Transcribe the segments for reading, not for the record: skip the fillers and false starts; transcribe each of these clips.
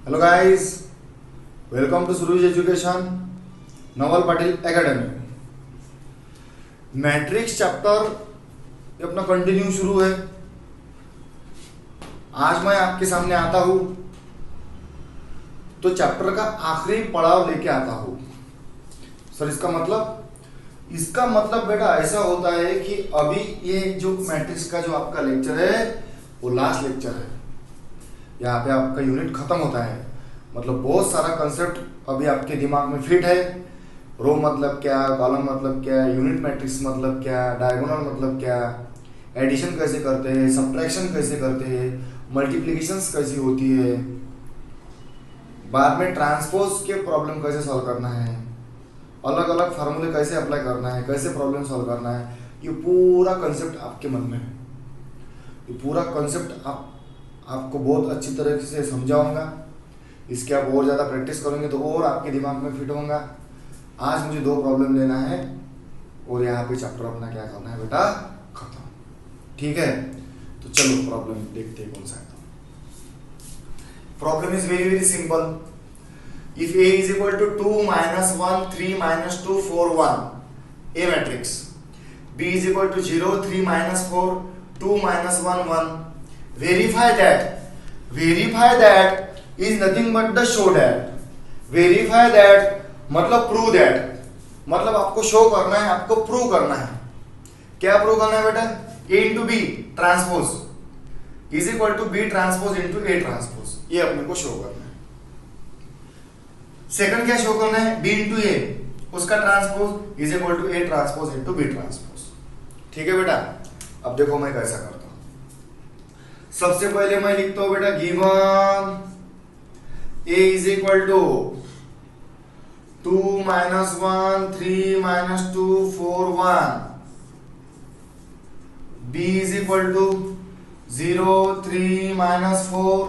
Hello guys, welcome to Suruj education Naval Patil academy. Matrix chapter ये अपना continue शुरू है। आज मैं आपके सामने आता हूं तो चैप्टर का आखिरी पड़ाव लेके आता हूं। सर इसका मतलब बेटा ऐसा होता है कि अभी ये जो मैट्रिक्स का जो आपका लेक्चर है वो लास्ट लेक्चर है। यहाँ पे आपका यूनिट खत्म होता है। मतलब बहुत सारा कंसेप्ट अभी आपके दिमाग में फिट है। रो मतलब क्या, कॉलम मतलब क्या, यूनिट मैट्रिक्स मतलब क्या, डायगोनल मतलब क्या, एडिशन कैसे करते हैं, सब्ट्रैक्शन कैसे करते हैं, मल्टीप्लिकेशंस कैसी होती है, बाद में ट्रांसपोज के प्रॉब्लम कैसे सॉल्व करना है, अलग अलग फार्मूले कैसे अप्लाई करना है, कैसे प्रॉब्लम सॉल्व करना है, ये पूरा कंसेप्ट आपके मन में है। ये पूरा कंसेप्ट आपको बहुत अच्छी तरह से समझाऊंगा। इसके आप और ज़्यादा प्रैक्टिस करेंगे तो और आपके दिमाग में फिट होगा। आज मुझे 2 प्रॉब्लम लेना है और यहाँ पे चैप्टर अपना क्या करना है बेटा, खत्म। ठीक है, तो चलो प्रॉब्लम देखते हैं कौन सा है। Problem is very very simple. If a is equal to 2 minus 1 3 minus 2 4 1 a matrix, b is equal to 0 3 minus 4 2 minus 1 1, verify that is nothing but the show that, verify that मतलब prove that, मतलब आपको show करना है, आपको prove करना है। क्या prove करना है बेटा? a into b transpose is equal to b transpose into a transpose, ये अपने को शो करना है। सेकंड क्या शो करना है? b into a उसका transpose is equal to a transpose into b transpose. ठीक है बेटा, अब देखो मैं कैसा करता हूं। सबसे पहले मैं लिखता हूं बेटा given a is equal to 2 minus 1 3 minus 2 4 1, b is equal to 0 3 minus 4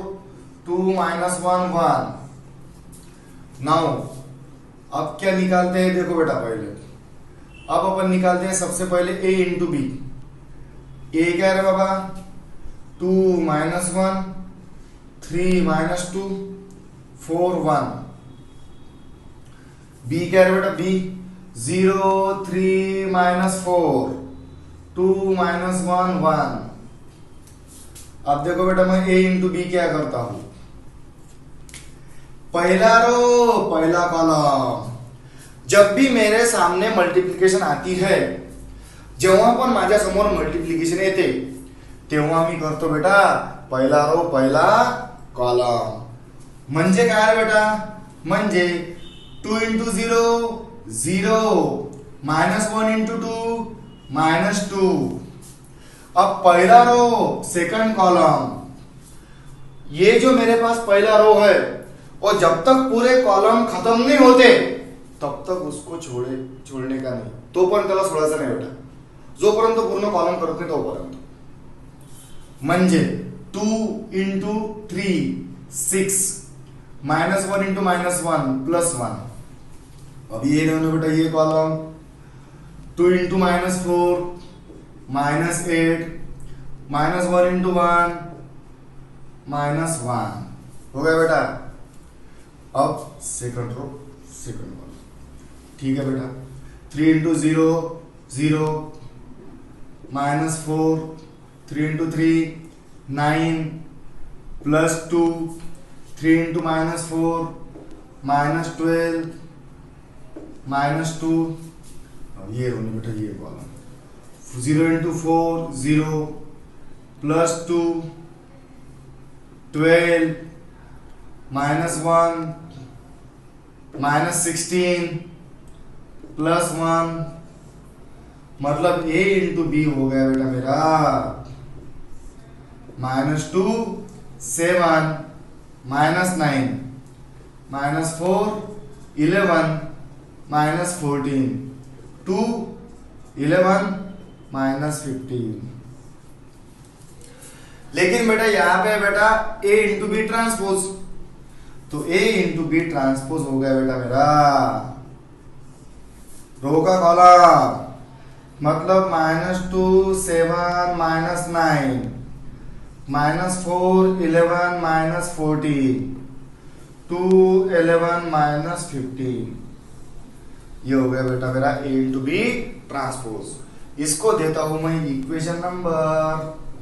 2 minus 1 1। Now अब क्या निकालते हैं? देखो बेटा पहले अब अपन निकालते हैं सबसे पहले a इंटू बी। a क्या है बाबा? 2 minus 1 3 minus 2 4 1। b क्या है बेटा? b 0 3 minus 4 2 minus 1 1। अब देखो बेटा मैं a इंटू बी क्या करता हूं? पहला रो पहला कॉलम। जब भी मेरे सामने मल्टिप्लिकेशन आती है, जेव्हा पण माझ्या समोर मल्टिप्लिकेशन येते तेव्हा मी करतो बेटा पहिला रो पहिला कॉलम। म्हणजे काय रे बेटा? म्हणजे 2 into 0 0 minus 1 into 2 minus 2। अब पहला रो सेकंड कॉलम, ये जो मेरे पास पहला रो है और जब तक पूरे कॉलम खत्म नहीं होते तब तक उसको छोड़ने का नहीं, तोपर्यंत त्याला सोडायचा नाही बेटा। जोपर्यंत पूर्ण कॉलम करत नाही तोपर्यंत। म्हणजे 2 into 3 6 minus 1 into minus 1 plus 1। अब ये रहने बेटा ये column 2 into minus 4 minus 8 minus 1 into 1 minus 1 हो गया बेटा। अब सेकंड रो सेकंड कॉलम। ठीक है बेटा, 3 into 0 0 minus 4 3 into 3 9 plus 2 3 into minus 4 minus 12 minus 2। अब ये होने बेटा ये column 0 into 4 0 plus 2 12 minus 1 minus 16 plus 1। मतलब a into b हो गया बेटा मेरा -2 7 -9 -4 11 -14 2 11 -15। लेकिन बेटा यहाँ पे बेटा a इंटू बी ट्रांसपोज, तो a इंटू बी ट्रांसपोज हो गया बेटा मेरा रो का कॉलम। मतलब -2 7 -9 -4 11 -14 2 11 माइनस 15, ये हो गया बेटा मेरा A इंटू बी ट्रांसपोज। इसको देता हूं मैं इक्वेशन नंबर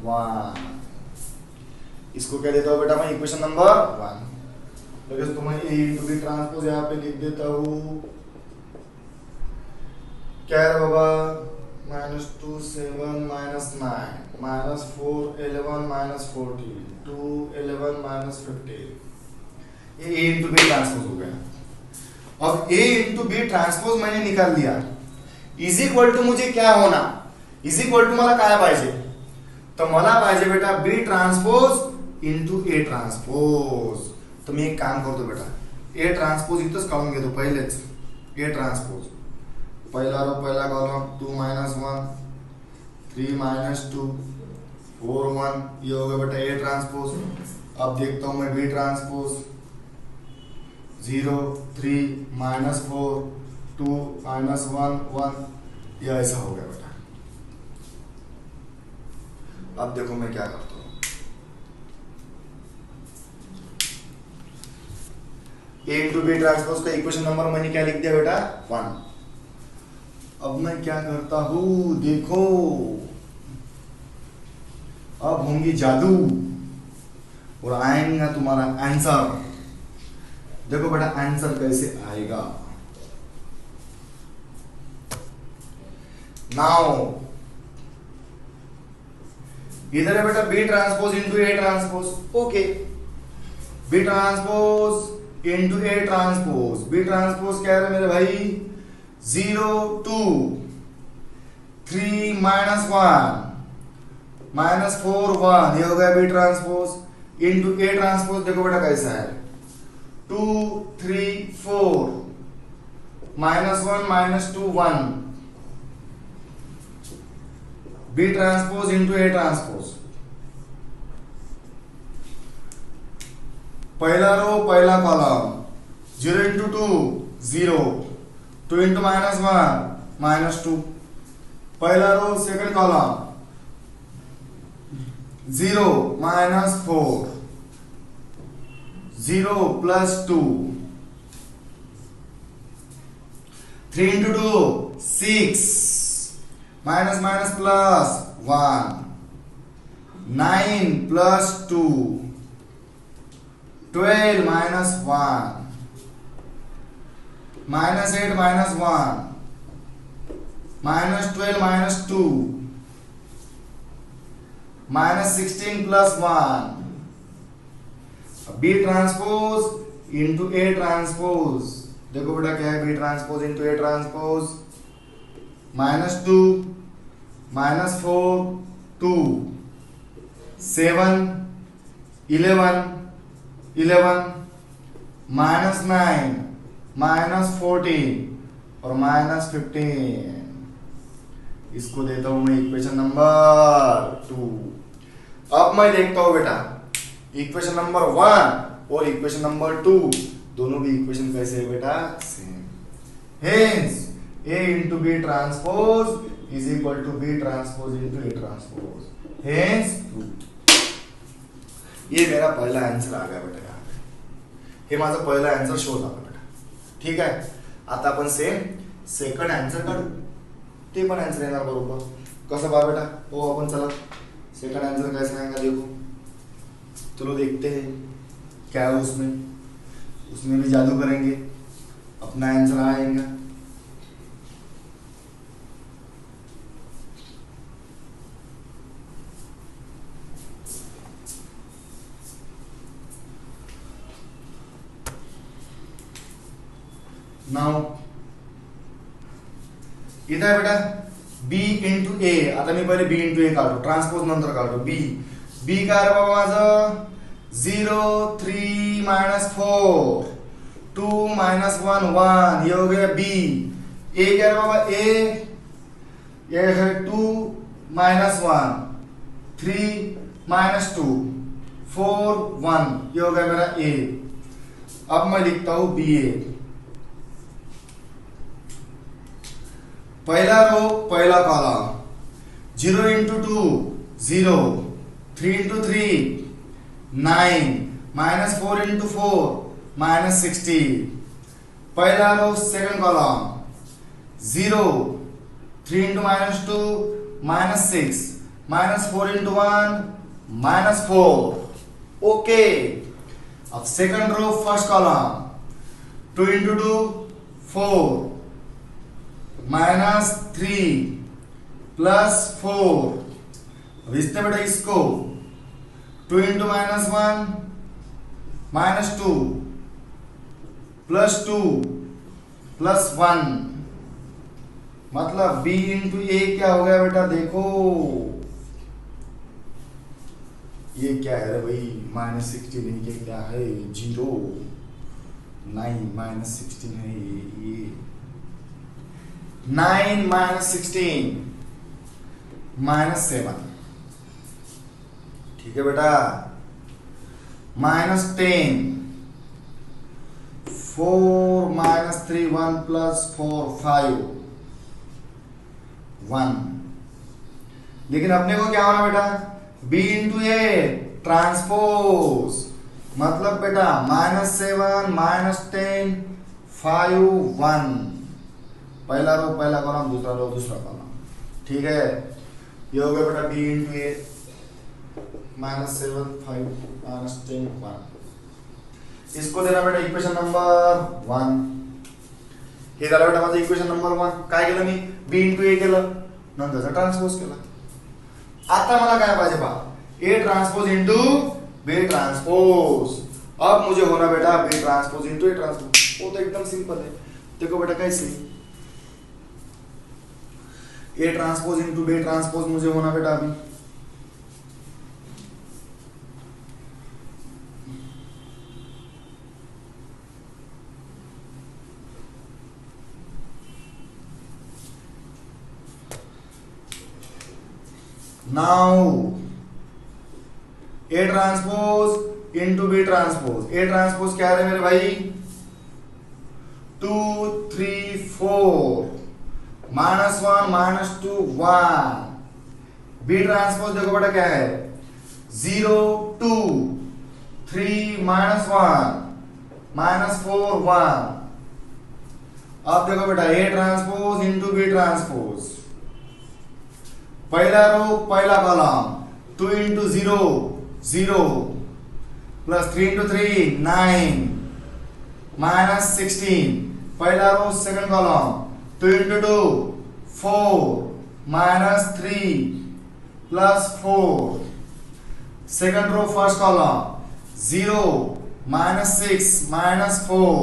1। इसको क्या देता हूं बेटा मैं इक्वेशन नंबर 1। तो मैं A इंटू बी ट्रांसपोज यहाँ पे लिख देता हूं। क्या है बाबा, -2 7 -9 -4 11 -14 2 11 -15, ये A इंटू बी ट्रांसपोज हो गया। अब A इंटू बी ट्रांसपोज मैंने निकाल लिया, इज इक्वल टू मुझे क्या होना, इज इक्वल टू मला काय पाहिजे, तर मला पाहिजे बेटा B transpose into A transpose. तर मी एक काम करतो बेटा, ए ट्रांसपोज इथंच काढून घेतो पहिलेच। ए ट्रांसपोज पहिला रो पहिला कॉलम 2 -1 3 -2 4 1, ये हो गया बेटा ए ट्रांसपोज। अब देखता हूं मैं बी ट्रांसपोज 0 3 -4 2 -1 1, ये ऐसा हो गया बेटा। अब देखो मैं क्या करता हूं, ए इंटू बी ट्रांसपोज का इक्वेशन नंबर मैंने क्या लिख दिया बेटा 1। अब मैं क्या करता हूं, देखो अब होंगी जादू और आएगा तुम्हारा आंसर। देखो बेटा आंसर कैसे आएगा। नाउ इधर है बेटा B transpose into A transpose, okay, B transpose into A transpose. B transpose क्या है मेरे भाई 0 2 3 -1 -4 1, ये हो गया B transpose into A transpose. देखो बेटा कैसा है 2 3 4 -1 -2 1, B transpose into A transpose. पहला रो पहला कॉलम 0 इंटू 2 0 2 इंटू -1 -2, पहला row second column 0 -4 0 plus 2 3 into 2 6 minus plus 1 9 plus 2 12 minus 1 minus 8 minus 1 minus 12 minus 2 minus 16 plus 1, B transpose into A transpose. देखो बेटा क्या है B transpose into A transpose, -2 -4 2 7 11 11 -9 -14 और -15। इसको देता हूं मैं इक्वेशन नंबर 2। अब मैं देखता हूं बेटा इक्वेशन नंबर 1 और इक्वेशन नंबर 2 दोनों भी इक्वेशन कैसे है बेटा same. Hence A into B transpose is equal to B transpose into A transpose. Hence ये मेरा पहला आंसर आ गया बेटा यहाँ पे। हे माझा पहिला आन्सर शो झाला बेटा। ठीक आहे, आता आपण सेम सेकंड आन्सर काढू, ते पण आन्सर येणार बरोबर। कसं बा बेटा, हो आपण चला सेकंड आंसर कैसे आएगा देखो, चलो देखते हैं क्या है उसमें। उसमें भी जादू करेंगे, अपना आंसर आएगा। नाउ इथं आहे बेटा बी इंटू ए। आता मी पहिले बी इंटू ए काढतो, ट्रान्सपोज नंतर काढतो। बी बी काय रे बाबा माझं 0 3 -4 2 -1 1, ये हो गया बी। ए क्या रे बाबा ए, ये है 2 -1 3 -2 4 1, ये हो गया मेरा ए। अब मैं लिखता हूं बी ए। पहला रो पहला कॉलम 0 इंटू 2 0 3 इंटू 3 9 -4 इंटू 4 -60, पहला row second column 0, 3 into -2 -6, -4 into 1 -4. Okay, अब second row first column 2 into 2 4, -3 +4. अब इसने बेटा इसको 2 into -1 -2 +2 +1, मतलब b इंटू ए क्या हो गया बेटा, देखो ये क्या है रे भाई, -16 नहीं, ये क्या है 0, 9 -16 है ये 9 -16 -7, ठीक है बेटा, -10, 4 -3 1 +4 5 1, लेकिन अपने को क्या होना बेटा, b इंटू ए ट्रांसपोज, मतलब बेटा -7 -10 5 1, पहला रो पहला कॉलम, दूसरा रो दूसरा कॉलम, ठीक है, ये हो गया बेटा b इंटू ए -7 5 -10 1. इसको देना बेटा इक्वेशन नंबर 1. हे झालं बेटा माझं इक्वेशन नंबर 1. काय केलं मी, b इंटू ए केलं, नंतरचा ट्रान्सपोज केला. आता मला काय पाहिजे पहा, A transpose into B transpose. अब मुझे होना बेटा B transpose into A transpose. वो तो एकदम सिंपल है, देखो बेटा कैसे, A transpose into B transpose मुझे होना बेटा अभी, now A transpose into B transpose. A transpose क्या है मेरे भाई, 2 3 4 -1 -2 1. बी ट्रांसपोज देखो बेटा क्या है, 0 2 3 -1 -4 1. अब देखो बेटा A transpose into B transpose, पहला रो पहला कॉलम 2 into 0 0 plus 3 into 3 9 -16, पहला row second column 2 into 2 4 -3 +4, second row first column 0 -6 -4,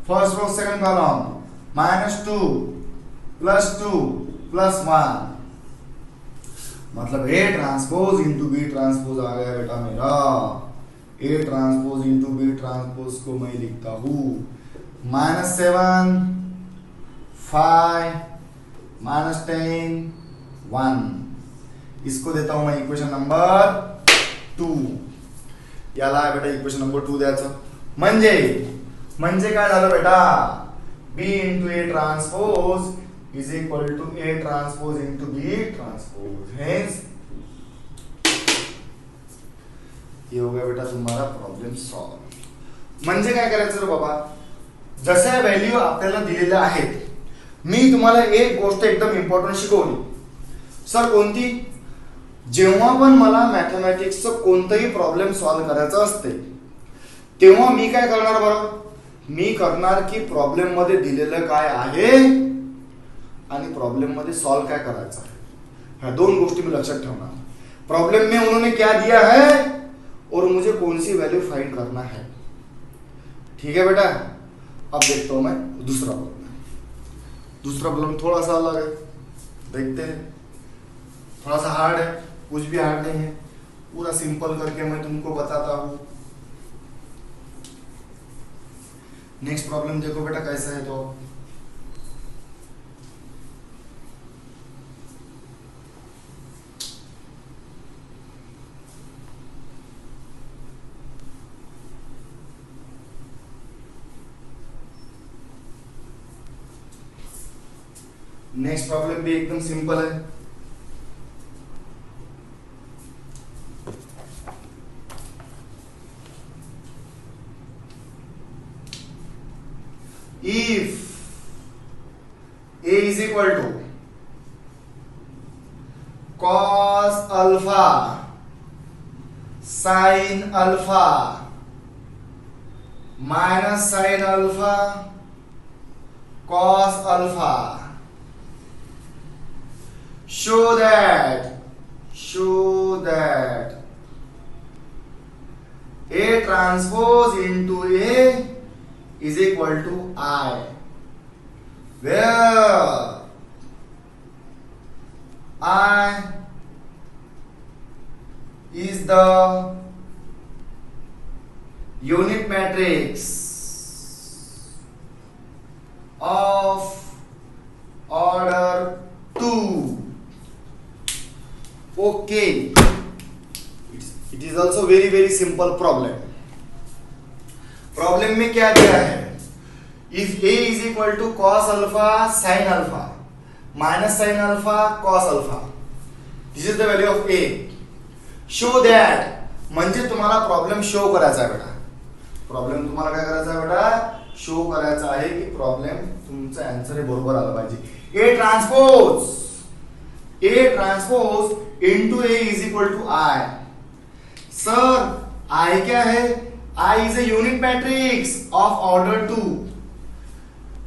first row second column -2 +2 +1, मतलब A transpose into B transpose आ गया बेटा मेरा. A transpose into B transpose को मैं लिखता हूं -7 5 -10 1. इसको देता हूं मैं इक्वेशन नंबर 2. याला बेटा इक्वेशन नंबर 2 द्यायचं. म्हणजे काय झालं बेटा, B into A transpose is equal to A transpose into B transpose. Hence ये हो गया बेटा तुम्हारा प्रॉब्लेम सॉल्व. म्हणजे काय करायचं रे बाबा, जशा व्हॅल्यू आपल्याला दिलेल्या आहेत, मी तुम्हाला एक गोष्ट एकदम इम्पॉर्टंट शिकवली. सर कोणती, जेव्हा पण मला मॅथमॅटिक्सचं कोणताही प्रॉब्लेम सॉल्व करायचा असते तेव्हा मी काय करणार बरं, मी करणार की प्रॉब्लेम मध्ये दिलेलं काय आहे आणि प्रॉब्लेम मध्ये सॉल्व काय करायचं है, ह्या दोन गोष्टी मी लक्षात ठेवणार. प्रॉब्लेम में उन्होंने क्या दिया है और मुझे कौन सी वैल्यू फाइंड करना है. ठीक है बेटा, अब देखता हूं मैं दूसरा प्रॉब्लम. दूसरा प्रॉब्लम थोड़ा सा अलग है, देखते हैं. थोड़ा सा हार्ड है, कुछ भी हार्ड नहीं है, पूरा सिंपल करके मैं तुमको बताता हूं. नेक्स्ट प्रॉब्लम देखो बेटा कैसा है. तो नेक्स्ट प्रॉब्लम भी एकदम सिंपल है. If a is equal to cos alpha sin alpha minus sin alpha cos alpha, show that A transpose into A is equal to I, where I is the unit matrix of order 2. Okay, it is also very simple problem. Problem में क्या दिया है? If A is equal to cos alpha sin alpha minus sin alpha cos alpha, this is the value of A. Show that, म्हणजे तुम्हाला problem show करायचा आहे बेटा. Problem तुम्हाला काय करायचा आहे बेटा? शो करायचा आहे की प्रॉब्लेम तुमचा आन्सर हे बरोबर आला पाहिजे. A transpose into A is equal to I. Sir I क्या है? I is a unit matrix of order 2.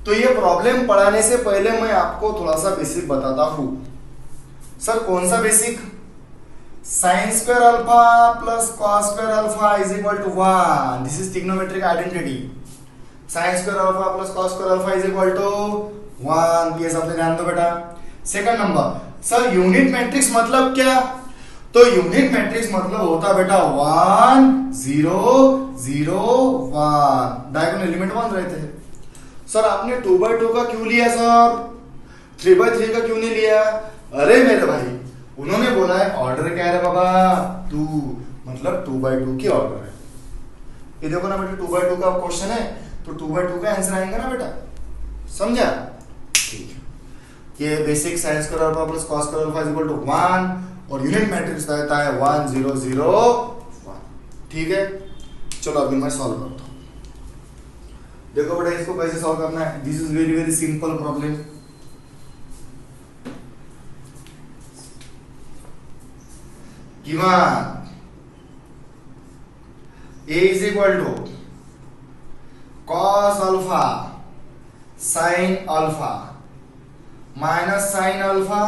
तो ये प्रॉब्लम पढ़ाने से पहले मैं आपको थोड़ा सा बेसिक बताता हूं. सर कौन सा basic? sin square alpha plus cos square alpha is equal to 1. This is trigonometric identity. sin square alpha plus cos square alpha is equal to 1. ये सब ध्यान दो बेटा. Second number, sir unit matrix मतलब क्या? तो यूनिट मैट्रिक्स मतलब होता बेटा 1 0 0 1. डायगोनल एलिमेंट 1 रहते हैं. सर आपने 2/2 का क्यों लिया सर? 3/3 का क्यों नहीं लिया? अरे मेरे भाई, उन्होंने बोला है ऑर्डर क्या है बाबा? 2, मतलब 2/2 की ऑर्डर है. ये देखो ना बेटा, 2/2 का क्वेश्चन है तो 2/2 का आंसर आएगा ना बेटा. समझा? ठीक है. ये basic sin square alpha plus cos square alpha is equal to 1 और यूनिट मैट्रिक्स रहता है 1 0 0 1. ठीक है, चलो अभी मैं सॉल्व करता हूं. देखो बेटा इसको कैसे सॉल्व करना है. This is very simple problem. Given A is equal to cos alpha sin alpha minus sin alpha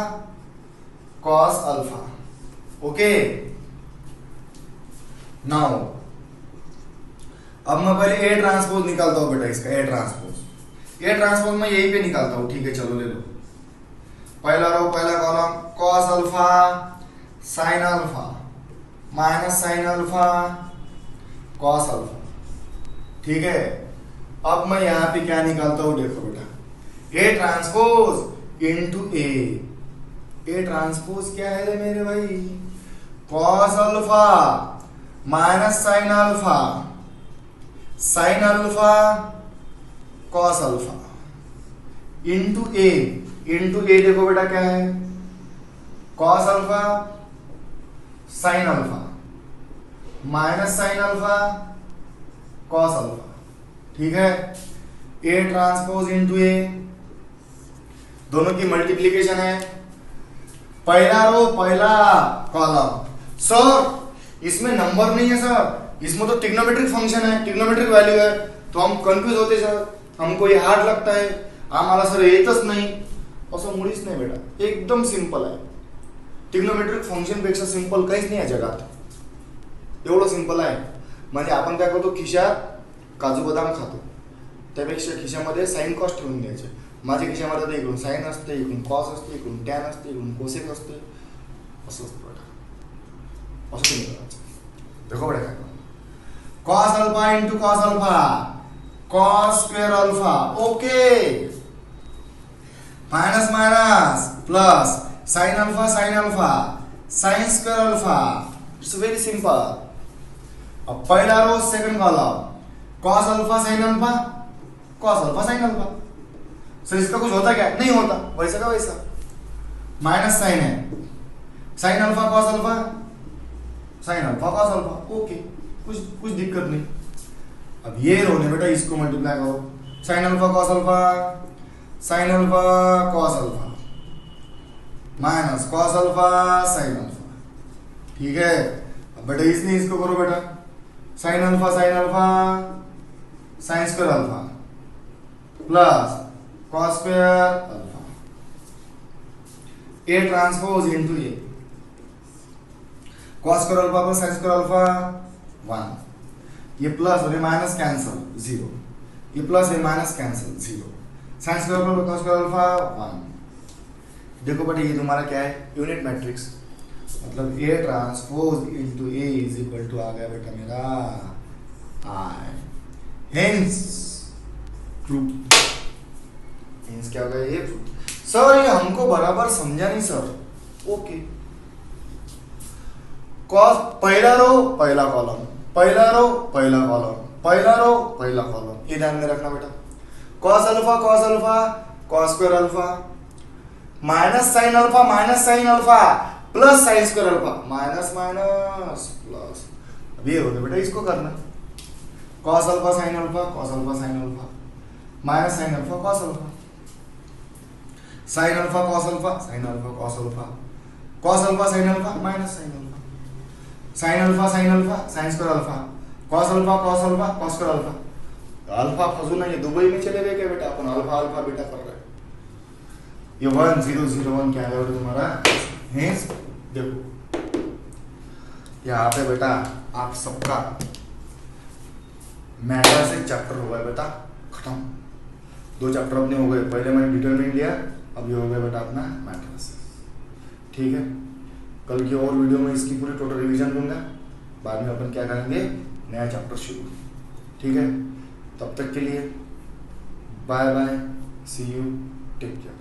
cos alpha. Okay, now अब मैं पहले A ट्रांसपोज निकालता हूं बेटा. इसका A ट्रांसपोज मैं यही पे निकालता हूं. ठीक है, चलो ले लो. पहला रो पहला column cos alpha sin alpha minus sin alpha cos alpha. ठीक है, अब मैं यहां पे क्या निकालता हूं? देखो बेटा, A transpose into A transpose क्या है रे मेरे भाई? cos alpha minus sin alpha cos alpha into A देखो बेटा क्या है? cos alpha sin alpha minus sin alpha cos alpha. ठीक है, A ट्रांसपोज इनटू A, दोनों की मल्टीप्लीकेशन है. पहला रो पहला कॉलम. सर इसमें नंबर नहीं है सर, इसमें तो ट्रिग्नोमेट्रिक फंक्शन है, ट्रिग्नोमेट्रिक वैल्यू है. तो हम कंफ्यूज होते सर, हमको ये हार्ड लगता है. आम्हाला सर येतच नाही. असं मुळीच नाही बेटा, एकदम सिंपल आहे. ट्रिग्नोमेट्रिक फंक्शन पेक्षा सिंपल काहीच नाही आहे जगात. एवढं सिंपल आहे. म्हणजे आपण काय करतो, खिशात काजू बदाम खातो, त्यापेक्षा खिशामध्ये साइन कॉस ठेवून द्यायचे. माझ्या खिशामध्ये तर इकडून साइन असते, इकडून कॉस असते, इकडून टॅन असते, इकडून कोसेक असते. असं असतं बेटा. असं तुम्ही करायचं. देखो बेटा काय cos alpha into cos alpha cos square alpha. Okay, minus minus plus sin alpha sin square alpha. It's very simple. अब पहला row second column cos alpha sin alpha cos alpha sin alpha. Sir इसका कुछ होता क्या? नहीं होता, वैसा का वैसा. माइनस साइन है, sin alpha cos alpha sin alpha cos alpha. Okay, कुछ दिक्कत नहीं. अब ये रो ने बेटा इसको मल्टीप्लाई करो. Sine alpha cos alpha, sine alpha cos alpha minus cos alpha sine alpha. ठीक है, अब बेटा इसने इसको करो बेटा, sine alpha sine square alpha plus cos square alpha, ए ट्रांसपोज इनटू ए, cos square alpha plus sine square alpha 1, ये plus और ये माइनस कैंसिल 0, ये प्लस ये minus cancel 0, sine square alpha cos square alpha 1। देखो बेटा ये तुम्हारा क्या है, यूनिट मैट्रिक्स, मतलब A transpose into A is equal to आ गया बेटा मेरा आई, हेंस प्रूफ। हेंस क्या हो गया ये प्रूफ। सर ये हमको बराबर समझा नहीं सर। ओके, कॉस पहला रो पहला कॉलम, पहला रो पहला कॉलम, पहला रो पहला कॉलम, ये ध्यान में रखना बेटा। Cos alpha cos square alpha minus sine alpha plus sine square alpha minus minus plus. अब ये हो गया बेटा, इसको करना cos alpha sine alpha minus sine alpha cos alpha, sine alpha cos alpha cos alpha sine alpha minus sine alpha, sine alpha sine square alpha cos square alpha. Alpha फजूल है, ये दुबई में चले गए क्या बेटा, अपन अल्फा अल्फा बेटा कर रहे हैं। ये 1001 क्या है तुम्हारा, हेंस देखो यहाँ पे बेटा आप सबका मैटर से चैप्टर हो गया बेटा खत्म। 2 चैप्टर अपने हो गए, पहले मैंने डिटरमिनेंट लिया, अब ये हो गया बेटा अपना मैट्रिक्स। ठीक है, कल की और वीडियो में इसकी पूरी टोटल रिवीजन दूंगा, बाद में अपन क्या करेंगे, नया चैप्टर शुरू। ठीक है, तब तक के लिए bye bye, see you, take care.